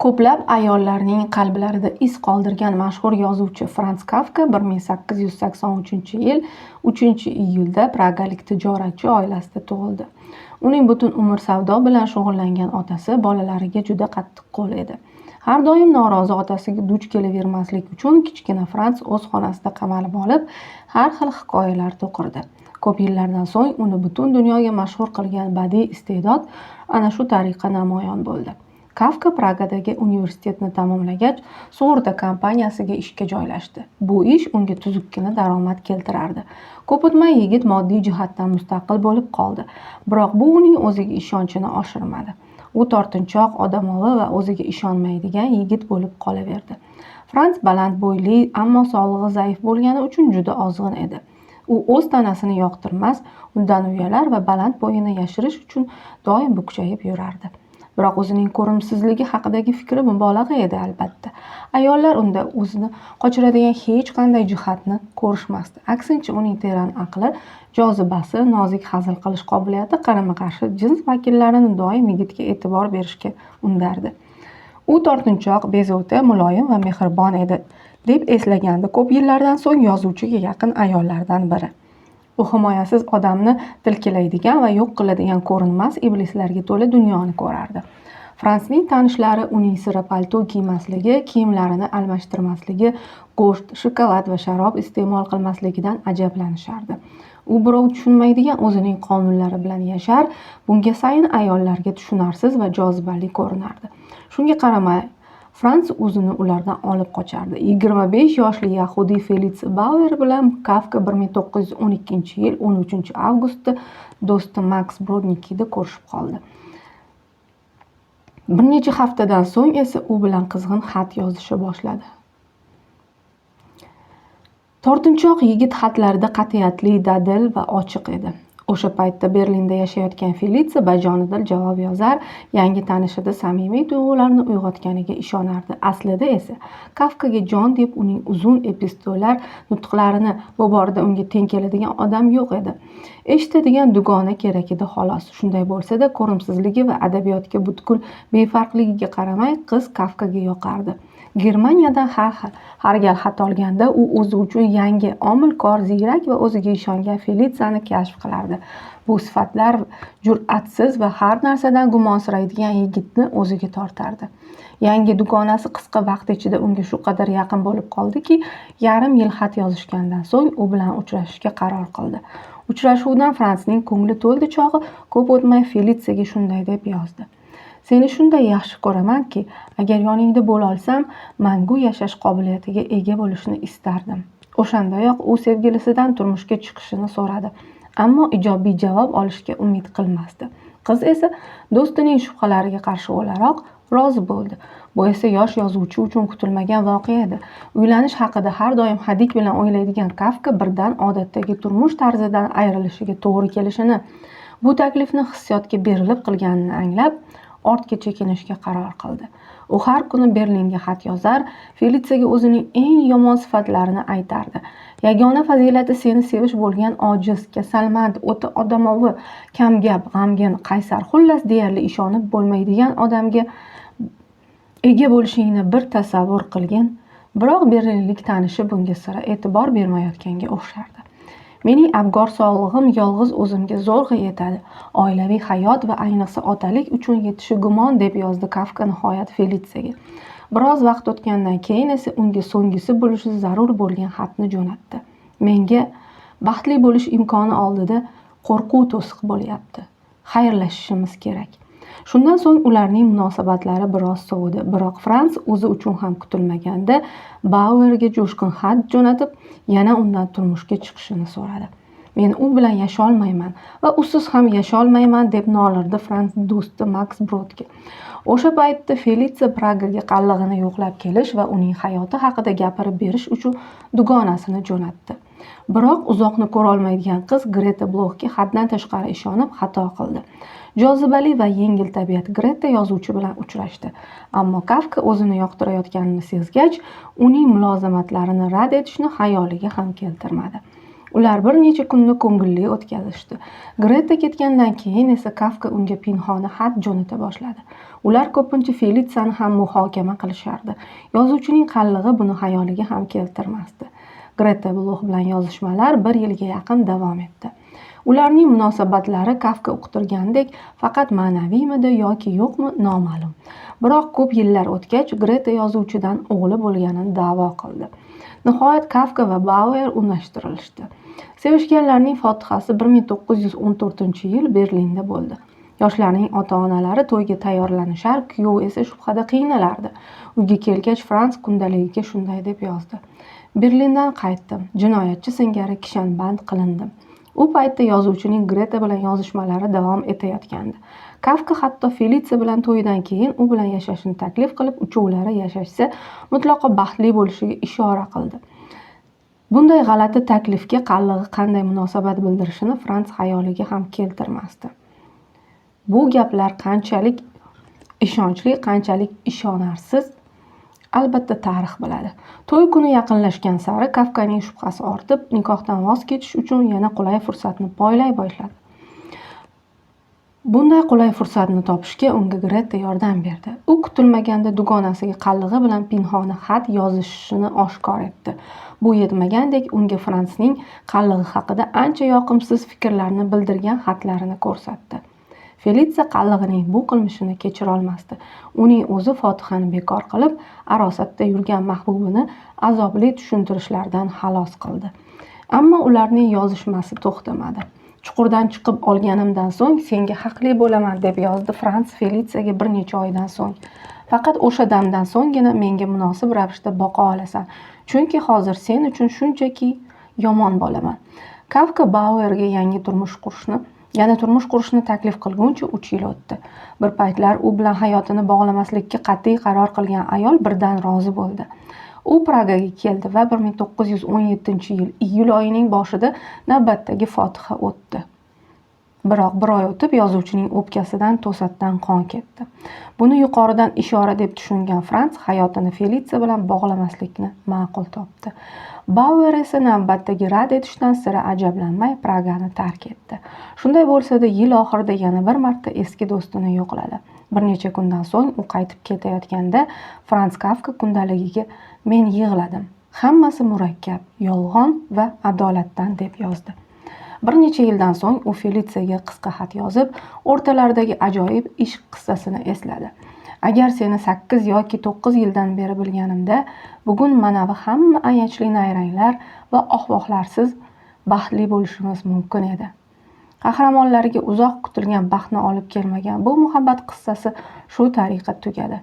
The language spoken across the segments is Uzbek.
Ko'plab ayollarning qalblarida iz qoldirgan mashhur yozuvchi Frans Kafka 1883-yil 3-iyulda pragalik tijoratchi oilasida tug'ildi. Uning butun umr savdo bilan shug'ullangan otasi bolalariga juda qattiqqo'l edi. Har doim norozi otasiga duch kelavermaslik uchun kichkina Frans o'z xonasida qamalib olib, har xil hikoyalar to'qirdi. Ko'p yillardan so'ng uni butun dunyoga mashhur qilgan badiiy iste'dod ana shu tariqa namoyon bo'ldi. Kafka Pragadagi universitetni tamomlagach, sug'urta kompaniyasiga ishga joylashdi. Bu ish unga tuzukkina daromad keltirardi. Ko'p o'tmay yigit moddiy jihatdan mustaqil bo'lib qoldi. Biroq bu uning o'ziga ishonchini oshirmadi. U tortinchoq, odamovi va o'ziga ishonmaydigan yigit bo'lib qolaverdi. Frans baland bo'yli, ammo sog'lig'i zaif bo'lgani uchun juda ozg'in edi. U o'z tanasini yoqtirmas, undan uyalar va baland bo'yini yashirish uchun doim bukchayib yurardi. Biroq o'zining ko'rimsizligi haqidagi fikri mubolag'a edi albatta. Ayollar unda o'zini qochiradigan hech qanday jihatni ko'rishmasdi. Aksincha, uning teran aqli, jozibasi, nozik hazil qilish qobiliyati qarama-qarshi jins vakillarini doim yigitga e'tibor berishga undardi. U tortinchoq, bezovta, muloyim va mehribon edi, deb eslagandi ko'p yillardan so'ng yozuvchiga yaqin ayollardan biri. U himoyasiz odamni tilkilaydigan va yo'q qiladigan ko'rinmas iblislarga to'la dunyoni ko'rardi. Fransning tanishlari uning sira palto kiymasligi, kiyimlarini almashtirmasligi, go'sht, shokolad va sharob iste'mol qilmasligidan ajablanishardi. U birov tushunmaydigan o'zining qonunlari bilan yashar, bunga sayin ayollarga tushunarsiz va jozibali ko'rinardi. Shunga qaramay, Frans o'zini ulardan olib qochardi. 25 yoshli yahudiy Felix Bauer bilan Kafka 1912-yil 13-avgustda do'sti Max Brodnikida ko'rishib qoldi. Bir necha haftadan so'ng esa u bilan qizg'in xat yozisha boshladi. Tortinchoq yigit xatlarida qat'iyatli, dadil va ochiq edi. O'sha paytda Berlinda yashayotgan Felitsa bajonidil javob yozar, yangi tanishida samimiy tuyg'ularni uyg'otganiga ishonardi. Aslida esa Kafkaga jon deb uning uzun epistollar nutqlarini bu borada unga teng keladigan odam yo'q edi. Eshitadigan dugona kerak edi xolos. Shunday bo'lsa-da, ko'rimsizligi va adabiyotga butkul befarqligiga qaramay qiz Kafkaga yoqardi. Germaniyadan har gal xat olganda u o'zi uchun yangi, omilkor, ziyrak va o'ziga ishongan Felitsani kashf qilardi. Bu sifatlar jur'atsiz va har narsadan gumonsiraydigan yigitni o'ziga tortardi. Yangi dugonasi qisqa vaqt ichida unga shu qadar yaqin bo'lib qoldiki, yarim yil xat yozishgandan so'ng u bilan uchrashishga qaror qildi. Uchrashuvdan Fransning ko'ngli to'ldi chog'i ko'p o'tmay Felitsaga shunday deb yozdi. Seni shunday yaxshi ko'ramanki, agar yoningda bo'la olsam, mangu yashash qobiliyatiga ega bo'lishni istardim. O'shandayoq u sevgilisidan turmushga chiqishini so'radi, ammo ijobiy javob olishga umid qilmasdi. Qiz esa do'stining shubhalariga qarshi o'laroq rozi bo'ldi. Bu esa yosh yozuvchi uchun kutilmagan voqea edi. Uylanish haqida har doim hadik bilan o'ylaydigan Kafka birdan odatdagi turmush tarzidan ayrilishiga to'g'ri kelishini, bu taklifni hissiyotga berilib qilganini anglab, ortga chekinishga qaror qildi. U har kuni Berlinga xat yozar, Felitsaga o'zining eng yomon sifatlarini aytardi. Yagona fazilati seni sevish bo'lgan ojiz, kasalmand, o'ta odamovi, kamgap, g'amgin, qaysar, xullas deyarli ishonib bo'lmaydigan odamga ega bo'lishingni bir tasavvur qilgin. Biroq berlinlik tanishi bunga sira e'tibor bermayotganga o'xshardi. Mening abgor sog'lig'im yolg'iz o'zimga zo'rg'a yetadi. Oilaviy hayot va ayniqsa otalik uchun yetishi gumon, deb yozdi Kafka nihoyat Felitsaga. Biroz vaqt o'tgandan keyin esa unga so'nggisi bo'lishi zarur bo'lgan xatni jo'natdi. Menga baxtli bo'lish imkoni oldida qo'rquv to'siq bo'lyapti. Xayrlashishimiz kerak. Shundan so'ng ularning munosabatlari biroz sovidi. Biroq Frans o'zi uchun ham kutilmaganda Bauerga jo'shqin xat jo'natib, yana undan turmushga chiqishini so'radi. Men u bilan yasholmayman va usiz ham yasholmayman, deb nolirdi Frans do'sti Max Brodga. O'sha paytda Felitsa Pragaga qallig'ini yo'qlab kelish va uning hayoti haqida gapirib berish uchun dugonasini jo'natdi. Biroq uzoqni ko'rolmaydigan qiz Greta Blochga haddan tashqari ishonib xato qildi. Jozibali va yengil tabiat Greta yozuvchi bilan uchrashdi. Ammo Kafka o'zini yoqtirayotganini sezgach, uning mulozamatlarini rad etishni xayoliga ham keltirmadi. Ular bir necha kunni ko'ngilli o'tkazishdi. Greta ketgandan keyin esa Kafka unga pinhona xat jo'nata boshladi. Ular ko'pincha Felitsiyani ham muhokama qilishardi. Yozuvchining qallig'i buni xayoliga ham keltirmasdi. Greta Bloch bilan yozishmalar 1 yilga yaqin davom etdi. Ularning munosabatlari Kafka uqtirgandek faqat ma'naviymidi yoki yo'qmi noma'lum. Biroq ko'p yillar o'tgach Greta yozuvchidan o'g'li bo'lganini da'vo qildi. Nihoyat Kafka va Bauer unashtirilishdi. Sevishganlarning fotihasi 1914-yil Berlinda bo'ldi. Yoshlarning ota-onalari to'yga tayyorlanishar, kuyov esa shubhada qiynalardi. Uyga kelgach Frans kundaligiga shunday deb yozdi: Berlindan qaytdim, jinoyatchi singari kishanband qilindim. U paytda yozuvchining Greta bilan yozishmalari davom etayotgandi. Kafka hatto Felitsiya bilan to'ydan keyin u bilan yashashni taklif qilib, uchovlari yashashsa mutlaqo baxtli bo'lishiga ishora qildi. Bunday g'alati taklifga qallig'i qanday munosabat bildirishini Frans xayoliga ham keltirmasdi. Bu gaplar qanchalik ishonchli, qanchalik ishonarsiz, albatta tarix biladi. To'y kuni yaqinlashgan sari Kafkaning shubhasi ortib, nikohdan voz kechish uchun yana qulay fursatni poylay boshladi. Bunday qulay fursatni topishga unga Greta yordam berdi. U kutilmaganda dugonasiga qallig'i bilan pinhona xat yozishini oshkor etdi. Bu yetmagandek unga Fransning qallig'i haqida ancha yoqimsiz fikrlarni bildirgan xatlarini ko'rsatdi. Felitsiya qallig'ining bu qilmishini kechira olmasdi. Uning o'zi fotihani bekor qilib, arosatda yurgan mahbubini azobli tushuntirishlardan xalos qildi. Ammo ularning yozishmasi to'xtamadi. Chuqurdan chiqib olganimdan so'ng senga haqli bo'laman deb yozdi Frans Felitsiyaga bir necha oydan so'ng. Faqat o'sha damdan so'nggina menga munosib ravishda boqa olasan, chunki hozir sen uchun shunchaki yomon bo'laman. Kafka Bauerga yana turmush qurishni taklif qilguncha 3 yil o'tdi. Bir paytlar u bilan hayotini bog'lamaslikka qat'iy qaror qilgan ayol birdan rozi bo'ldi. U Pragaga keldi va 1917-yil iyul oyining boshida navbatdagi fotiha o'tdi. Biroq bir oy o'tib yozuvchining o'pkasidan to'satdan qon ketdi. Buni yuqoridan ishora deb tushungan Frans hayotini Felitsiya bilan bog'lamaslikni ma'qul topdi. Bauer esa navbatdagi rad etishdan sira ajablanmay Pragani tark etdi. Shunday bo'lsa-da, yil oxirida yana bir marta eski do'stini yo'qladi. Bir necha kundan so'ng u qaytib ketayotganda Frans Kafka kundaligiga men yig'ladim. Hammasi murakkab, yolg'on va adolatdan deb yozdi. Bir necha yildan so'ng u Felitsiyaga qisqa xat yozib, o'rtalaridagi ajoyib ishq qissasini esladi. Agar seni 8 yoki 9 yildan beri bilganimda, bugun manavi hamma ayanchli nayranglar va ohvohlarsiz baxtli bo'lishimiz mumkin edi. Qahramonlariga uzoq kutilgan baxtni olib kelmagan bu muhabbat qissasi shu tariqa tugadi.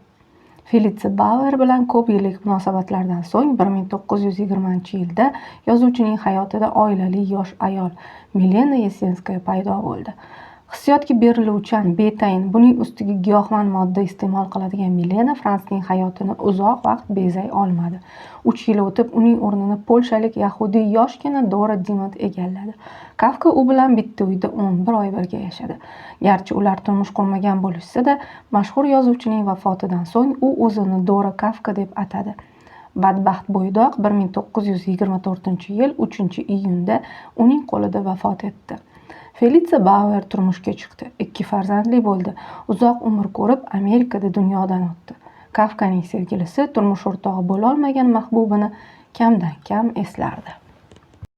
Felitsiya Bauer bilan ko'p yillik munosabatlardan so'ng 1920-yilda yozuvchining hayotida oilali yosh ayol Milena Yesenskaya paydo bo'ldi. Hissiyotga beriluvchan, betayin, buning ustiga giyohvand modda iste'mol qiladigan Milena Fransning hayotini uzoq vaqt bezay olmadi. 3 yil o'tib uning o'rnini polshalik yahudiy yoshgina Dora Dimont egalladi. Kafka u bilan bitta uyda 11 oy birga yashadi. Garchi ular turmush qurmagan bo'lishsa-da, mashhur yozuvchining vafotidan so'ng u o'zini Dora Kafka deb atadi. Badbaxt bo'ydoq 1924-yil 3-iyunda uning qo'lida vafot etdi. Felitsiya Bauer turmushga chiqdi. 2 farzandli bo'ldi. Uzoq umr ko'rib Amerikada dunyodan o'tdi. Kafkaning sevgilisi turmush o'rtog'i bo'la olmagan mahbubini kamdan kam eslardi.